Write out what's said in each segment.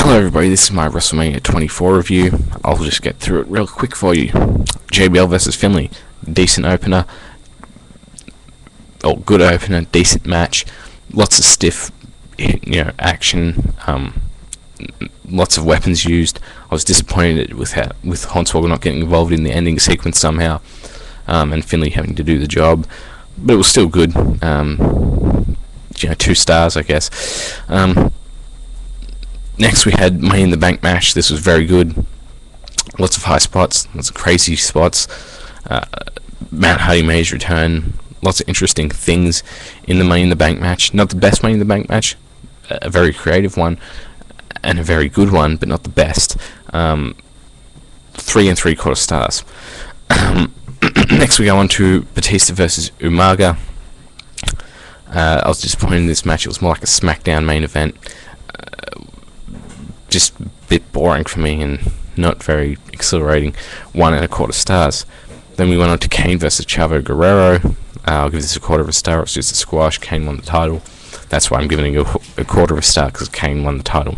Hello everybody, this is my Wrestlemania 24 review. I'll just get through it real quick for you. JBL versus Finlay, decent opener, or good opener, decent match, lots of stiff, action, lots of weapons used. I was disappointed with Hornswoggle not getting involved in the ending sequence somehow, and Finlay having to do the job, but it was still good. 2 stars, I guess. Next we had Money in the Bank match. This was very good. Lots of high spots, lots of crazy spots. Matt Hardy made his return. Lots of interesting things in the Money in the Bank match. Not the best Money in the Bank match, a very creative one and a very good one, but not the best. 3 3/4 stars. Next we go on to Batista versus Umaga. I was disappointed in this match. It was more like a SmackDown main event. Just a bit boring for me and not very exhilarating. 1 1/4 stars. Then we went on to Kane versus Chavo Guerrero. I'll give this a 1/4 star. It's just a squash. Kane won the title. That's why I'm giving it a 1/4 star, because Kane won the title.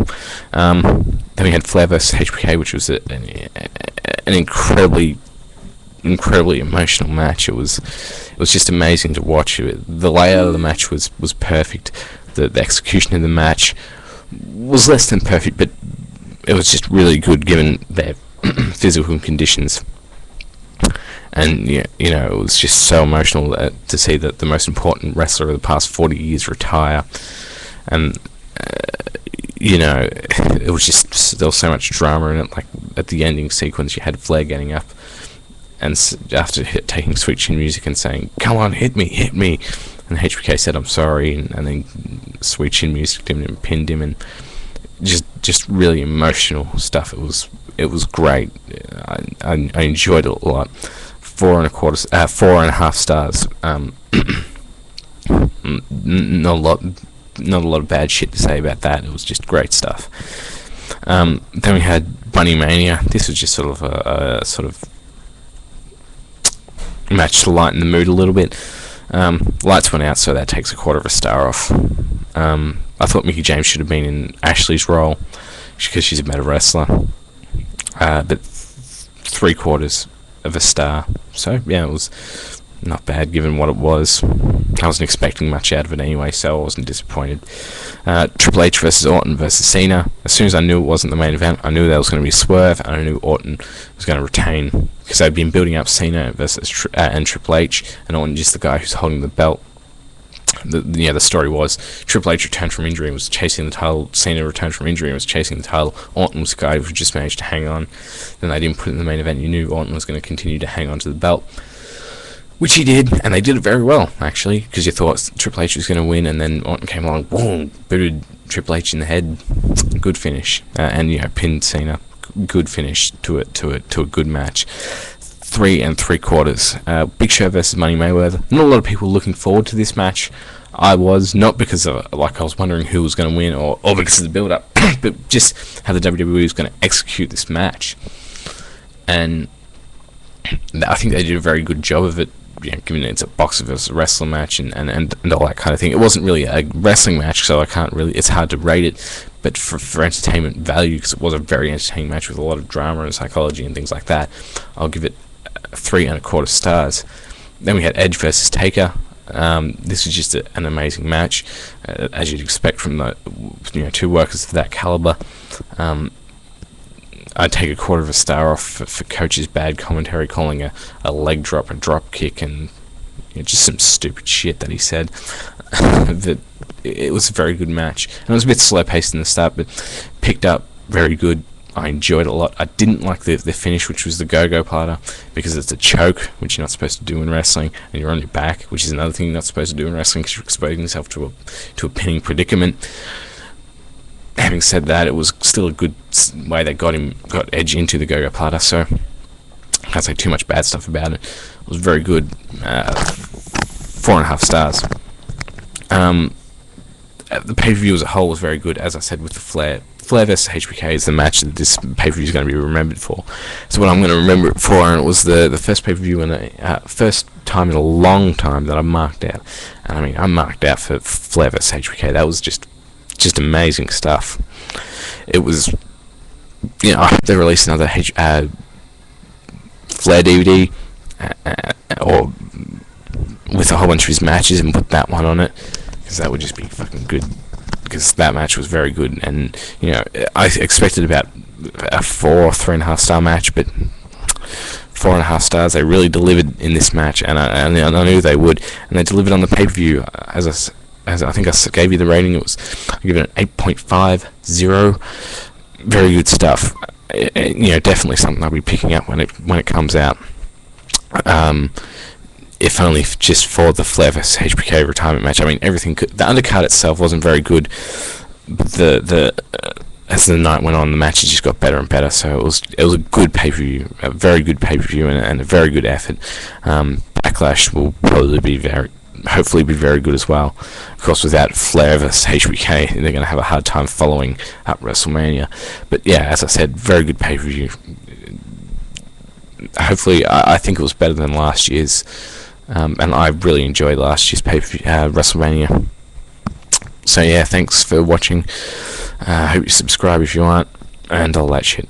Then we had Flair versus HBK, which was an incredibly emotional match. It was just amazing to watch. The layout of the match was perfect. The execution of the match was less than perfect, but it was just really good given their physical conditions. And it was just so emotional to see that the most important wrestler of the past 40 years retire. And it was just, there was so much drama in it. Like at the ending sequence, you had Flair getting up and after taking Sweet Chin Music and saying, "Come on, hit me," and HBK said, "I'm sorry," and then Sweet Chin Music him and pinned him, and just really emotional stuff. It was great. I enjoyed it a lot. 4 4.5 stars. Not a lot of bad shit to say about that. It was just great stuff. Then we had Bunnymania. This was just sort of a match to lighten the mood a little bit. Lights went out, so that takes a 1/4 star off. I thought Mickie James should have been in Ashley's role because she's a better wrestler, but 3/4 star. So yeah, it was not bad given what it was. I wasn't expecting much out of it anyway, so I wasn't disappointed. Triple H versus Orton versus Cena. As soon as I knew it wasn't the main event, I knew there was going to be a swerve, and I knew Orton was going to retain, because they'd been building up Cena versus and Triple H, and Orton just the guy who's holding the belt. The story was Triple H returned from injury and was chasing the title. Cena returned from injury and was chasing the title. Orton was the guy who just managed to hang on. Then they didn't put it in the main event. You knew Orton was going to continue to hang on to the belt, which he did, and they did it very well, actually, because you thought Triple H was going to win, and then Orton came along, boom, booted Triple H in the head. Good finish, and pinned Cena. Good finish to a good match. 3 3/4. Big Show versus Money Mayweather. Not a lot of people looking forward to this match. I was, not because of I was wondering who was going to win, or because of the build-up, but just how the WWE was going to execute this match. And I think they did a very good job of it. Given it's a boxer versus wrestler match and all that kind of thing. It wasn't really a wrestling match, so it's hard to rate it, but for entertainment value, because it was a very entertaining match with a lot of drama and psychology and things like that, I'll give it 3 1/4 stars. Then we had Edge versus Taker. This was just an amazing match, as you'd expect from the 2 workers of that caliber. I'd take a 1/4 star off for Coach's bad commentary, calling a leg drop a drop kick, and just some stupid shit that he said. But it was a very good match, and it was a bit slow paced in the start, but picked up very good. I enjoyed it a lot. I didn't like the finish, which was the go-go platter, because it's a choke, which you're not supposed to do in wrestling, and you're on your back, which is another thing you're not supposed to do in wrestling, because you're exposing yourself to a pinning predicament. Having said that, it was still a good way they got Edge into the go-go platter, so I can't say too much bad stuff about it. It was very good. 4.5 stars. The pay-per-view as a whole was very good, as I said, with the Flair versus HBK is the match that this pay-per-view is going to be remembered for. So what I'm going to remember it for, and it was the first pay-per-view and first time in a long time that I marked out. And I mean, I marked out for Flair versus HBK. That was just amazing stuff. it was, you know, I hope they release another Flair DVD, or with a whole bunch of his matches, and put that one on it, because that would just be fucking good. Because that match was very good, and you know, I expected about a 4 or 3.5 star match, but 4.5 stars. They really delivered in this match, and I knew they would, and they delivered on the pay-per-view. As I think I gave you the rating, I give it an 8.50. Very good stuff. You know, definitely something I'll be picking up when it comes out. If only just for the Flair vs HBK retirement match. I mean, everything. The undercard itself wasn't very good, but as the night went on, the matches just got better and better. So it was a good pay-per-view, a very good pay-per-view, and a very good effort. Backlash will probably hopefully be very good as well. Of course, without Flair vs HBK, they're going to have a hard time following up WrestleMania. But yeah, as I said, very good pay-per-view. Hopefully, I think it was better than last year's, and I really enjoyed last year's WrestleMania. So yeah, thanks for watching. Hope you subscribe if you want, and all that shit.